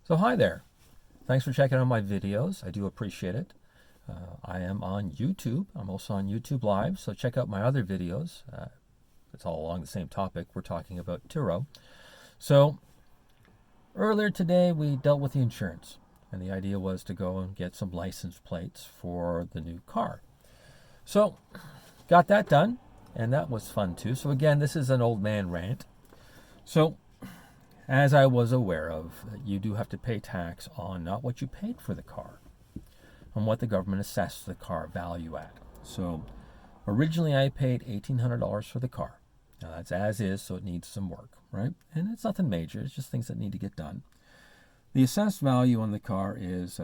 So hi there. Thanks for checking out my videos. I do appreciate it. I am on YouTube. I'm also on YouTube Live, so check out my other videos. It's all along the same topic. We're talking about Turo. So earlier today we dealt with the insurance, and the idea was to go and get some license plates for the new car. So got that done, and that was fun too. So again, this is an old man rant. So as I was aware of, you do have to pay tax on not what you paid for the car, on what the government assessed the car value at. So originally I paid $1,800 for the car. Now that's as is, so it needs some work, right? And it's nothing major, it's just things that need to get done. The assessed value on the car is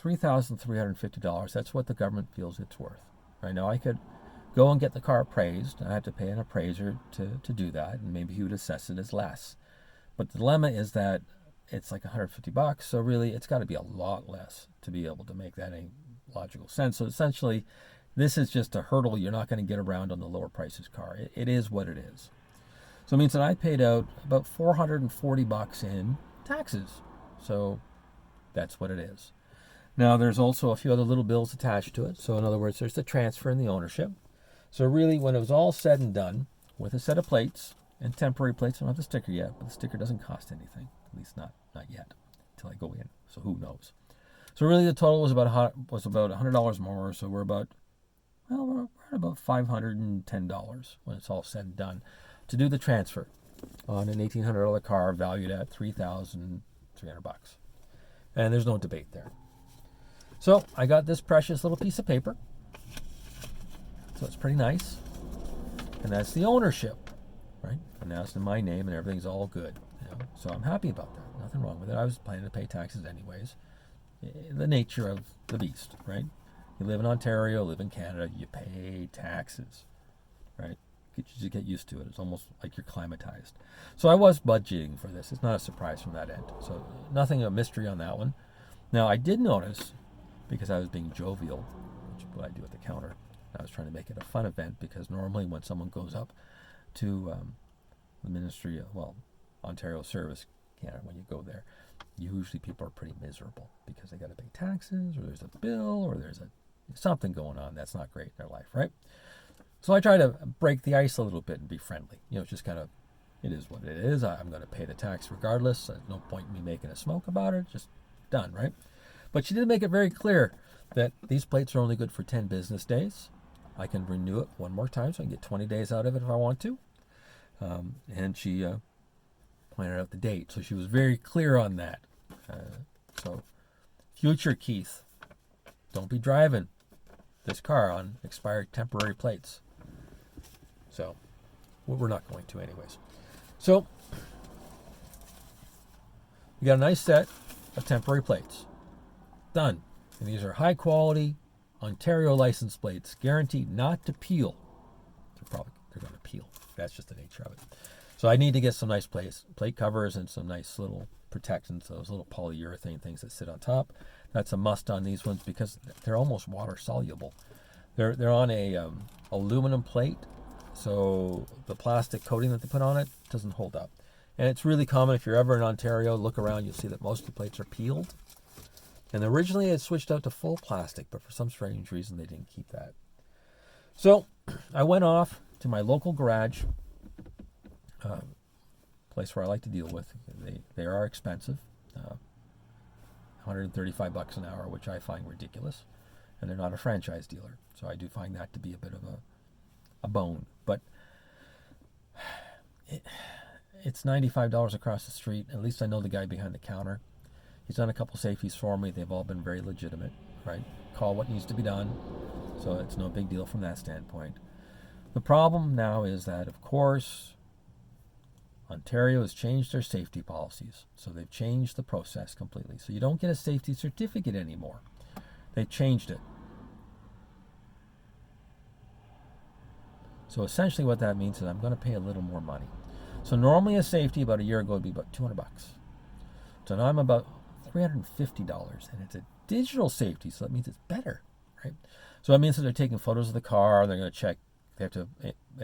$3,350. That's what the government feels it's worth. Right now I could go and get the car appraised. I have to pay an appraiser to do that, and maybe he would assess it as less. But the dilemma is that it's like $150, so really it's got to be a lot less to be able to make that any logical sense. So essentially, this is just a hurdle you're not going to get around on the lower prices car. It is what it is. So it means that I paid out about $440 in taxes. So that's what it is. Now there's also a few other little bills attached to it. So in other words, there's the transfer and the ownership. So really, when it was all said and done, with a set of plates, and temporary plates, I don't have the sticker yet, but the sticker doesn't cost anything, at least not yet, until I go in. So who knows? So really, the total was about $100 more. So we're at about $510 when it's all said and done to do the transfer on an $1,800 car valued at $3,300, and there's no debate there. So I got this precious little piece of paper. So it's pretty nice, and that's the ownership. Right? And now it's in my name and everything's all good. So I'm happy about that. Nothing wrong with it. I was planning to pay taxes anyways. The nature of the beast, right? You live in Ontario, live in Canada, you pay taxes, right? You just get used to it. It's almost like you're climatized. So I was budgeting for this. It's not a surprise from that end. So nothing a mystery on that one. Now I did notice, because I was being jovial, which is what I do at the counter, I was trying to make it a fun event, because normally when someone goes up to the Ministry of, Ontario Service Canada, when you go there, usually people are pretty miserable because they got to pay taxes, or there's a bill, or there's something going on that's not great in their life, right? So I try to break the ice a little bit and be friendly. Just kind of, it is what it is. I'm going to pay the tax regardless. There's no point in me making a smoke about it. Just done, right? But she did make it very clear that these plates are only good for 10 business days. I can renew it one more time, so I can get 20 days out of it if I want to. And she pointed out the date, so she was very clear on that. So, future Keith, don't be driving this car on expired temporary plates. So, we're not going to anyways. So, we got a nice set of temporary plates. Done. And these are high quality Ontario license plates, guaranteed not to peel. They're going to peel. That's just the nature of it. So I need to get some nice plate covers and some nice little protectants, those little polyurethane things that sit on top. That's a must on these ones because they're almost water soluble. They're on a aluminum plate, so the plastic coating that they put on it doesn't hold up. And it's really common if you're ever in Ontario, look around, you'll see that most of the plates are peeled. And originally it switched out to full plastic, but for some strange reason they didn't keep that. So I went off to my local garage, place where I like to deal with. They are expensive, $135 an hour, which I find ridiculous, and they're not a franchise dealer, so I do find that to be a bit of a bone. But it's $95 across the street. At least I know the guy behind the counter. He's done a couple safeties for me. They've all been very legitimate, right? Call what needs to be done, so it's no big deal from that standpoint. The problem now is that, of course, Ontario has changed their safety policies. So they've changed the process completely. So you don't get a safety certificate anymore. They've changed it. So essentially what that means is I'm going to pay a little more money. So normally a safety about a year ago would be about $200. So now I'm about $350, and it's a digital safety, so that means it's better, right? So that means that they're taking photos of the car, they're going to check, they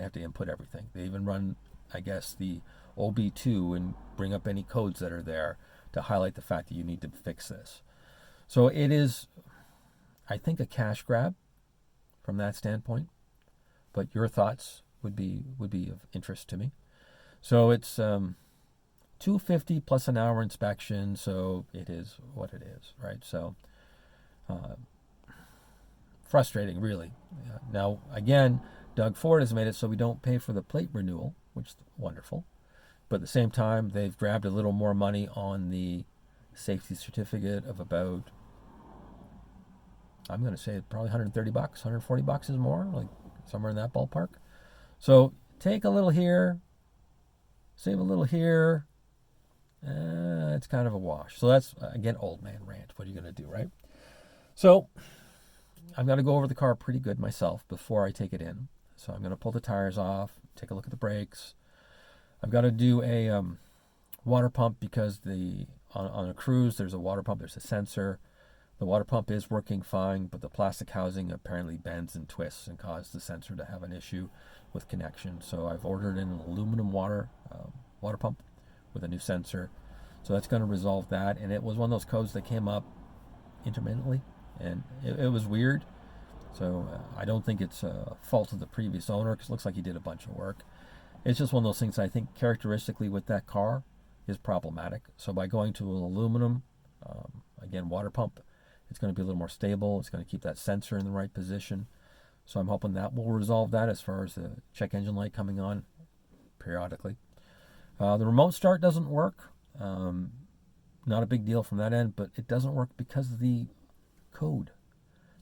have to input everything. They even run, I guess, the OB2 and bring up any codes that are there. to highlight the fact that you need to fix this. So it is, I think, a cash grab from that standpoint. But your thoughts would be of interest to me. So it's $250 plus an hour inspection. So it is what it is, right? So frustrating, really. Now again, Doug Ford has made it so we don't pay for the plate renewal, which is wonderful. But at the same time, they've grabbed a little more money on the safety certificate of about, I'm going to say probably $130, $140 is more, like somewhere in that ballpark. So take a little here, save a little here. It's kind of a wash. So that's, again, old man rant. What are you going to do, right? So I've got to go over the car pretty good myself before I take it in. So I'm going to pull the tires off, take a look at the brakes. I've got to do a water pump because on a Cruze, there's a water pump, there's a sensor. The water pump is working fine, but the plastic housing apparently bends and twists and causes the sensor to have an issue with connection. So I've ordered an aluminum water pump with a new sensor. So that's going to resolve that. And it was one of those codes that came up intermittently, and it was weird. So I don't think it's a fault of the previous owner, because it looks like he did a bunch of work. It's just one of those things I think characteristically with that car is problematic. So by going to an aluminum, again, water pump, it's going to be a little more stable. It's going to keep that sensor in the right position. So I'm hoping that will resolve that as far as the check engine light coming on periodically. The remote start doesn't work. Not a big deal from that end, but it doesn't work because of the code.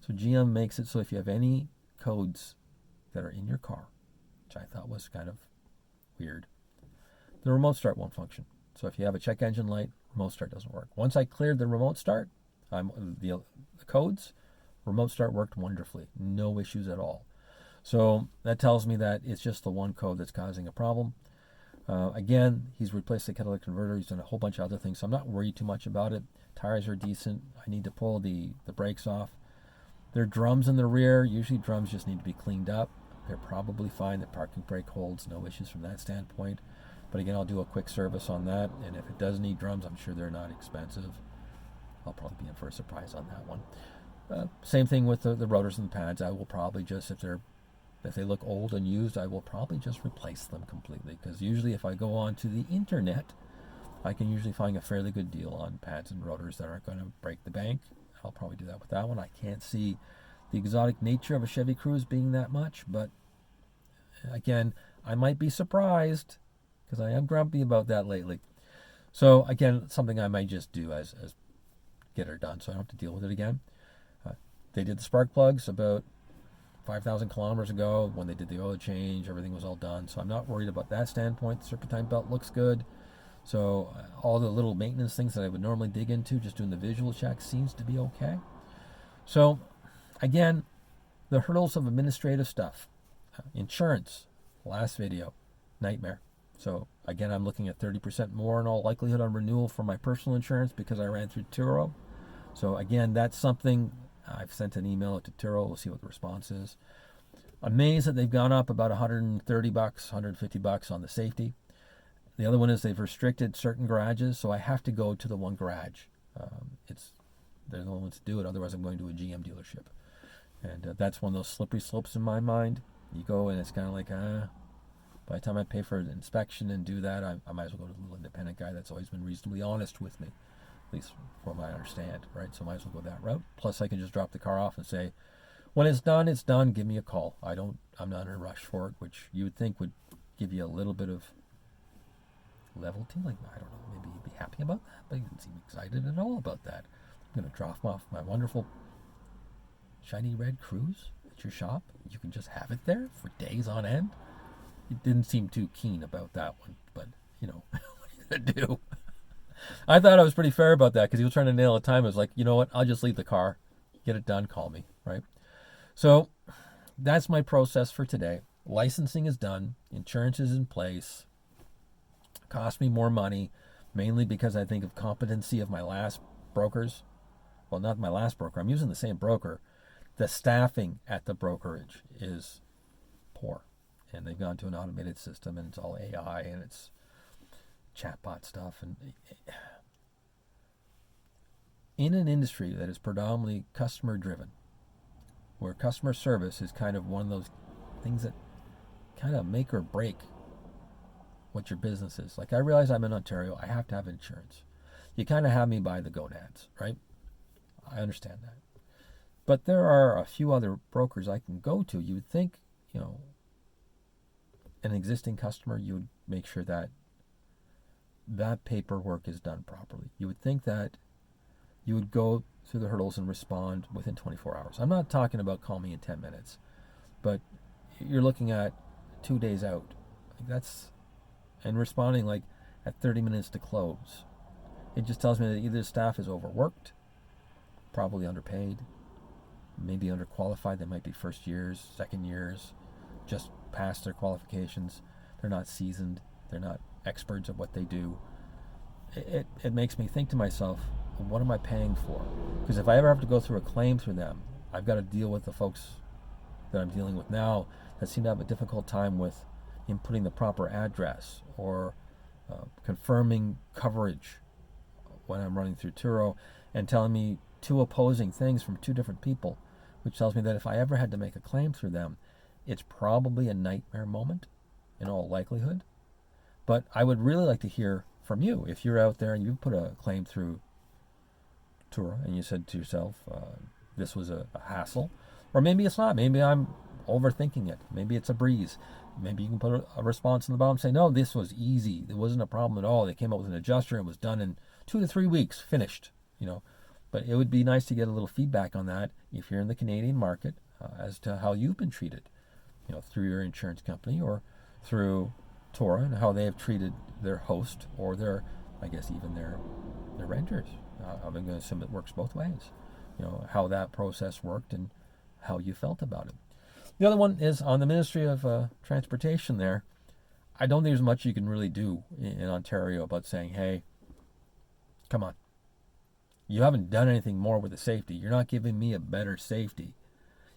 So GM makes it so if you have any codes that are in your car, which I thought was kind of weird, the remote start won't function. So if you have a check engine light, remote start doesn't work. Once I cleared the remote start, the codes, remote start worked wonderfully. No issues at all. So that tells me that it's just the one code that's causing a problem. Again, he's replaced the catalytic converter. He's done a whole bunch of other things, so I'm not worried too much about it. Tires are decent. I need to pull the brakes off. There are drums in the rear. Usually drums just need to be cleaned up. They're probably fine. The parking brake holds, no issues from that standpoint. But again, I'll do a quick service on that. And if it does need drums, I'm sure they're not expensive. I'll probably be in for a surprise on that one. Same thing with the rotors and the pads. I will probably just, if they look old and used, I will probably just replace them completely. Because usually if I go onto the internet, I can usually find a fairly good deal on pads and rotors that aren't going to break the bank. I'll probably do that with that one. I can't see the exotic nature of a Chevy Cruze being that much, but again, I might be surprised because I am grumpy about that lately. So again, something I might just do as get her done so I don't have to deal with it again. They did the spark plugs about 5,000 kilometers ago when they did the oil change. Everything was all done, so I'm not worried about that standpoint. The serpentine belt looks good. So all the little maintenance things that I would normally dig into, just doing the visual check, seems to be okay. So again, the hurdles of administrative stuff. Insurance, last video, nightmare. So again, I'm looking at 30% more in all likelihood on renewal for my personal insurance because I ran through Turo. So again, that's something I've sent an email to Turo. We'll see what the response is. Amazed that they've gone up about $130, $150 on the safety. The other one is they've restricted certain garages, so I have to go to the one garage. They're the only ones to do it, otherwise I'm going to a GM dealership. And that's one of those slippery slopes in my mind. You go and it's kind of like, by the time I pay for an inspection and do that, I might as well go to the little independent guy that's always been reasonably honest with me, at least from what I understand, right? So I might as well go that route. Plus I can just drop the car off and say, when it's done, give me a call. I'm not in a rush for it, which you would think would give you a little bit of levelty. Like, I don't know, maybe you'd be happy about that, but you didn't seem excited at all about that. I'm going to drop off my wonderful shiny red Cruze at your shop. You can just have it there for days on end. You didn't seem too keen about that one, but what are you going to do? I thought I was pretty fair about that because he was trying to nail a time. It was like, you know what, I'll just leave the car, get it done, call me, right? So that's my process for today. Licensing is done, insurance is in place. Cost me more money, mainly because I think of competency of my last brokers. Well, not my last broker. I'm using the same broker. The staffing at the brokerage is poor. And they've gone to an automated system, and it's all AI, and it's chatbot stuff. And in an industry that is predominantly customer driven, where customer service is kind of one of those things that kind of make or break what your business is. Like, I realize I'm in Ontario, I have to have insurance. You kind of have me by the gonads, right? I understand that. But there are a few other brokers I can go to. You would think, an existing customer, you would make sure that that paperwork is done properly. You would think that you would go through the hurdles and respond within 24 hours. I'm not talking about call me in 10 minutes, but you're looking at 2 days out. And responding like at 30 minutes to close. It just tells me that either the staff is overworked, probably underpaid, maybe underqualified. They might be first years, second years, just past their qualifications. They're not seasoned. They're not experts at what they do. It makes me think to myself, what am I paying for? Because if I ever have to go through a claim through them, I've got to deal with the folks that I'm dealing with now that seem to have a difficult time with inputting the proper address or confirming coverage when I'm running through Turo, and telling me two opposing things from two different people, which tells me that if I ever had to make a claim through them, it's probably a nightmare moment in all likelihood. But I would really like to hear from you. If you're out there and you put a claim through Turo and you said to yourself, this was a hassle, or maybe it's not. Maybe I'm overthinking it. Maybe it's a breeze. Maybe you can put a response in the bottom, say, no, this was easy. It wasn't a problem at all. They came up with an adjuster. It was done in 2 to 3 weeks, finished. But it would be nice to get a little feedback on that if you're in the Canadian market, as to how you've been treated, through your insurance company or through Turo, and how they have treated their host or their, I guess, even their renters. I'm going to assume it works both ways. How that process worked and how you felt about it. The other one is on the Ministry of Transportation there. I don't think there's much you can really do in Ontario about saying, hey, come on. You haven't done anything more with the safety. You're not giving me a better safety.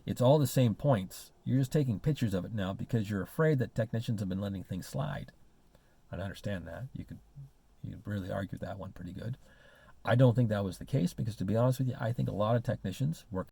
It's all the same points. You're just taking pictures of it now because you're afraid that technicians have been letting things slide. And I understand that. You could really argue that one pretty good. I don't think that was the case because, to be honest with you, I think a lot of technicians work